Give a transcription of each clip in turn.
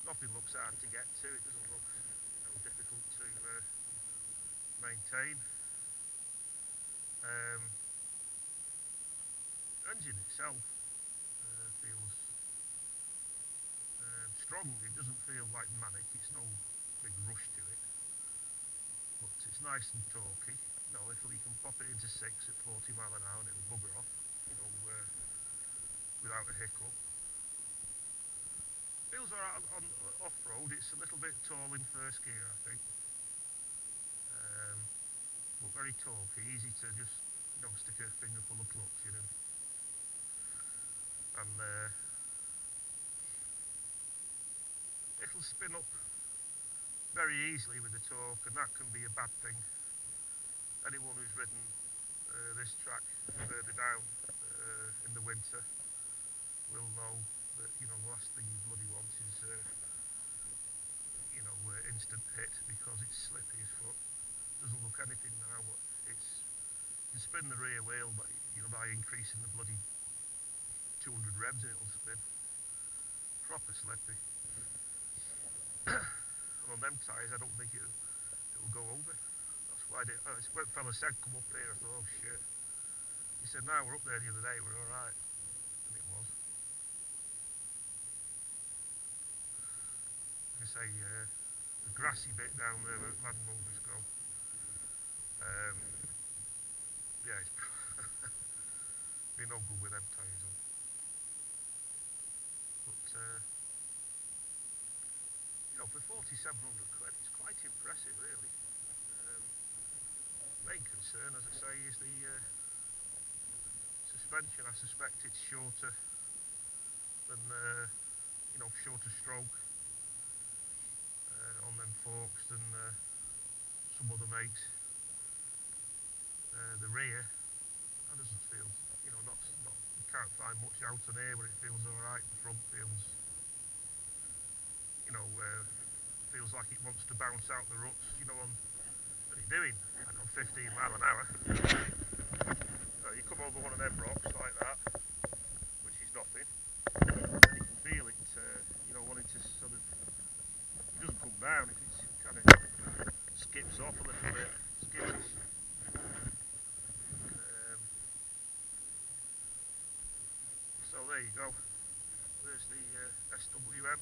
stopping looks hard to get to. It doesn't look difficult to maintain. Engine itself feels strong. It doesn't feel like manic. It's no big rush to it, but it's nice and torquey. If we can pop it into 6 at 40 mile an hour, it'll bugger off, without a hiccup. Feels alright on off-road. It's a little bit tall in first gear, I think, but very torquey, easy to just stick a finger full of clutch in, and it'll spin up very easily with the torque, and that can be a bad thing. Anyone who's ridden this track further down in the winter will know that the last thing you bloody want is instant hit, because it's slippy as fuck. Doesn't look anything now, but you can spin the rear wheel by increasing the bloody 200 revs, and it'll spin. Proper slippy. And on them tyres, I don't think it'll go over. That's why when fella said come up here, I thought, oh shit. He said, no, we're up there the other day, we're alright. And it was. Like I say, the grassy bit down there where Land Rovers go. Yeah, it's be no good with them tyres on. But for 4,700 quid, it's quite impressive, really. Main concern, as I say, is the suspension. I suspect it's shorter than shorter stroke on them forks than some other makes. The rear, that doesn't feel, not you can't find much out on here, but it feels alright. The front feels, feels like it wants to bounce out the ruts. On what are you doing? I don't know, 15 mile an hour. You come over one of them rocks like that, which is nothing, and you can feel it, wanting to sort of. It doesn't come down. It kind of skips off a little bit. Skips. So there you go. There's the SWM.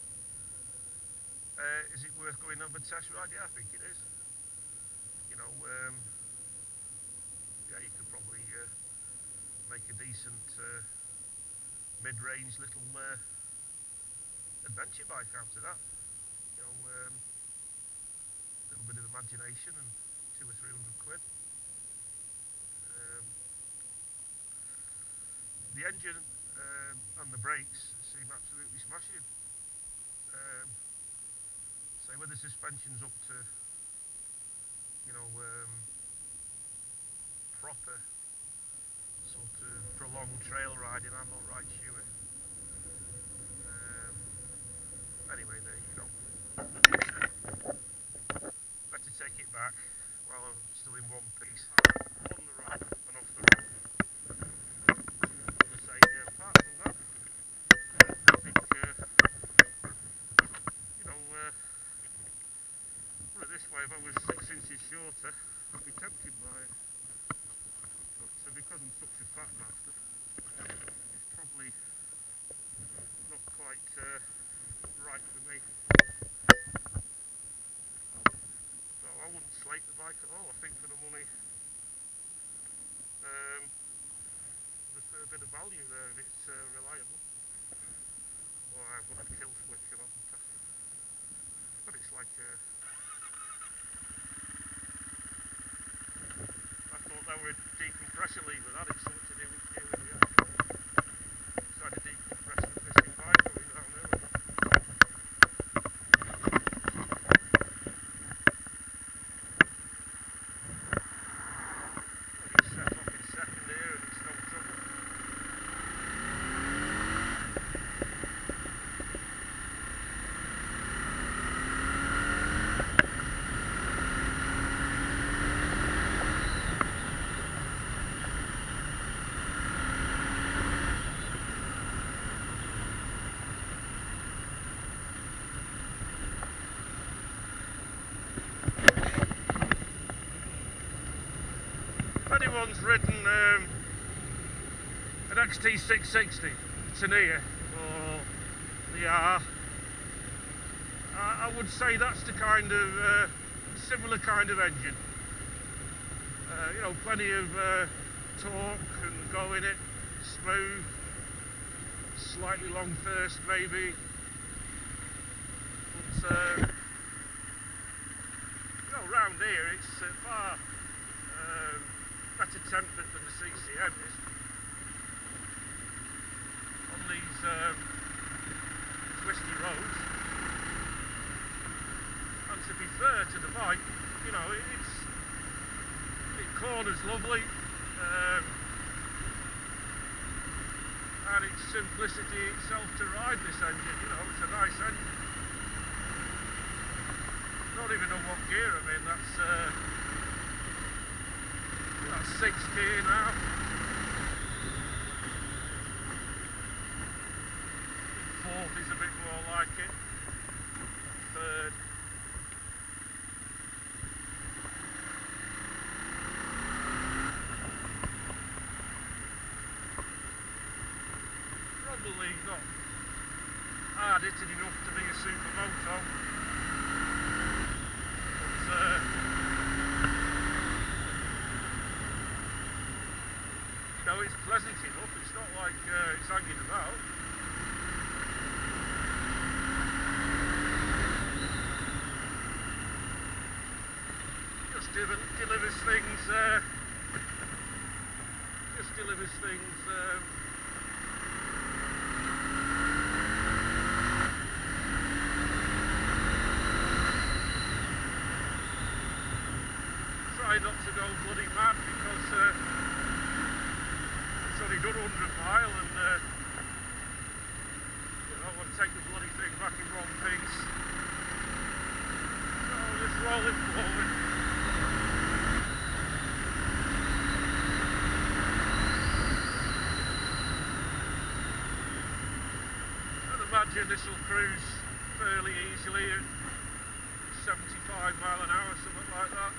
Is it worth going over test ride? Yeah, I think it is. Yeah, you could probably make a decent mid-range little adventure bike out of that. A little bit of imagination and 200 or 300 quid. The engine and the brakes seem absolutely smashing. Say where the suspension's up to, proper sort of prolonged trail riding, I'm not right sure. Anyway, there you go. Better take it back while I'm still in one piece. On the right and off the road. As I say, apart from that, I think, put it this way, if I was 6 inches shorter, I'd be tempted by it. But because I'm such a fat bastard, it's probably not quite right for me. So I wouldn't slate the bike at all. I think for the money, there's a fair bit of value there if it's reliable. Well, I've got a kill switch on, but it's like I thought that were a decompressor lever. That is something to do with fuel reaction. Trying to decompress the fishing bike going down there. It's set off in second here and it's no trouble. anyone's ridden an XT660 Tania or the R, I would say that's the kind of similar kind of engine. You know, plenty of torque and go in it, smooth, slightly long thirst maybe, but you know, round here it's far better tempered than the CCM is on these twisty roads. And to be fair to the bike, you know, it corners lovely, and its simplicity itself to ride this engine, you know, it's a nice engine. Don't even know what gear I'm in, that's 6th gear now. Fourth is a bit more like it, third. Probably not hard hitting enough to be a supermoto, but you know, it's pleasant enough. It's not like it's hanging about. Just delivers things. Just delivers things. Try not to go bloody mad because it's only done 100 mile and you know, I want to take the bloody thing back in one piece. So just roll it forward. I'd imagine this will cruise fairly easily at 75 mile an hour, something like that.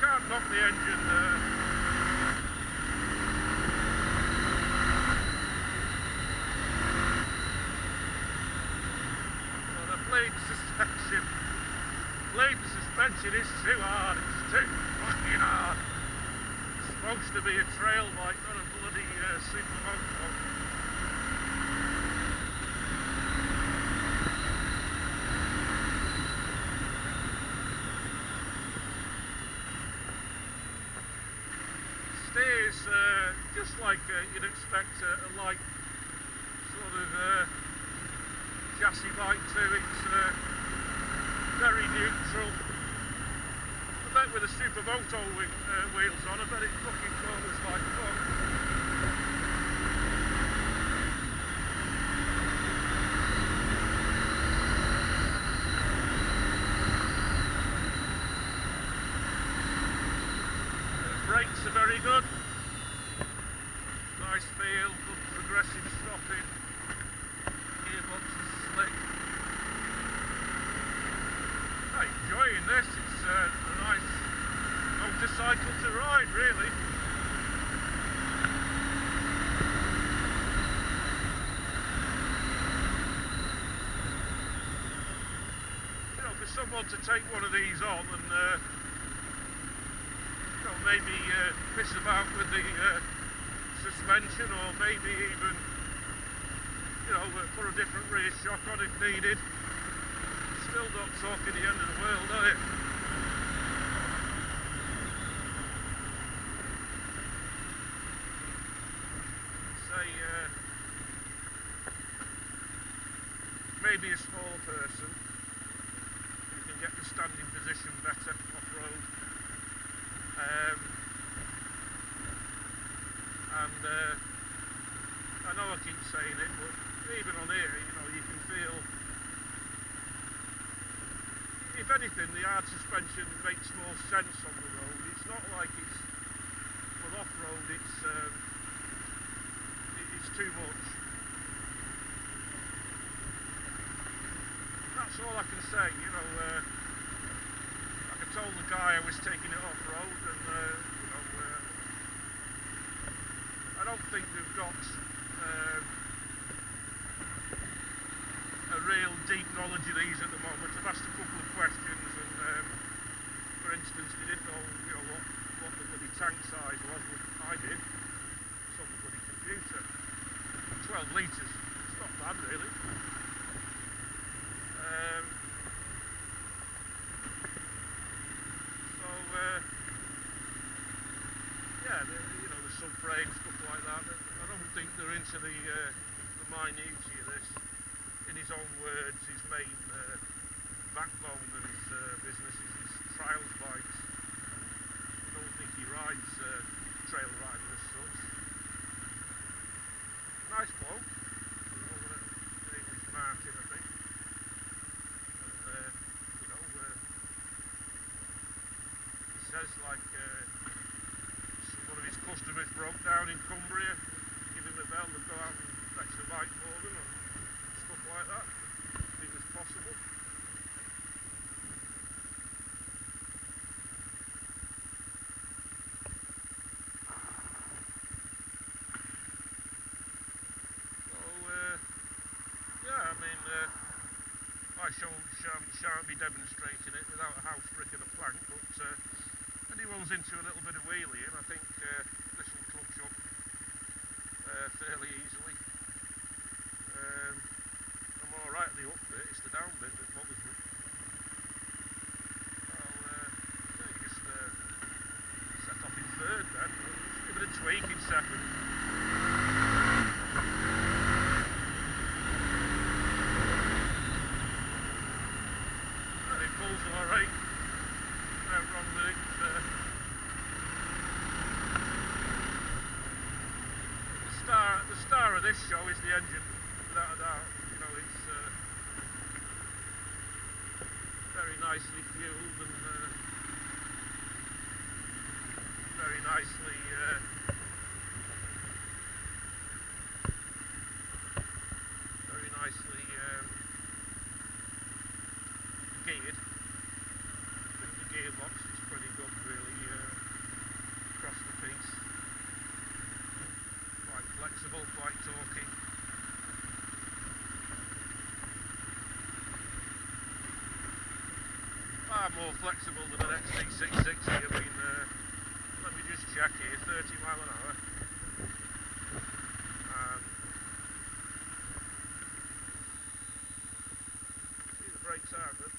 Can't knock the engine well, the blade suspension is too hard, it's too fucking hard. It's supposed to be a trail bike, not a bloody supermoto. Steers just like you'd expect a light sort of chassis bike too. It's very neutral. I bet with the supermoto wheels on, I bet it fucking corners like fuck. Brakes are very good, nice feel, good progressive stopping, gearbox is slick. I'm enjoying this, it's a nice motorcycle to ride really. You know, for someone to take one of these on and maybe piss about with the suspension, or maybe even, you know, put a different rear shock on if needed. Still not talking the end of the world, are you? Say, maybe a small person who can get the standing position better off-road. I know I keep saying it, but even on here, you know, you can feel, if anything, the hard suspension makes more sense on the road. It's not like it's, well, off-road, it's too much. That's all I can say, you know. Like I told tyre was taking it off road, and I don't think they've got a real deep knowledge of these at the moment. I've asked a couple of questions, and for instance, they didn't know, what the bloody tank size was. I did. It's on the bloody computer. 12 litres. It's not bad, really. Yeah, the subframe, stuff like that. I don't think they're into the minutiae of this. In his own words, his main backbone of his business is his trials bikes. I don't think he rides trail riding as such. Nice bloke. His name is Martin, I think. And he says, like, one of his customers broke down in Cumbria, give him a bell and go out and fetch the bike for them and stuff like that. If it was possible. So, yeah, I mean, I shan't be demonstrating it without a house brick and a plank, but anyone's into a little bit of wheeling, I think this will clutch up fairly easily. I'm alright at the up bit, it's the down bit that bothers me. I'll just set off in third then, give it a tweak in second. It pulls alright, no wrong with it. The star of this show is the engine, without a doubt. It's very nicely fueled and very nicely geared. I think the gearbox is pretty good, really, across the piece. Quite flexible, quite torquey. Far more flexible than an XT660. I mean, let me just check here, 30 mile an hour. See, the brakes are good.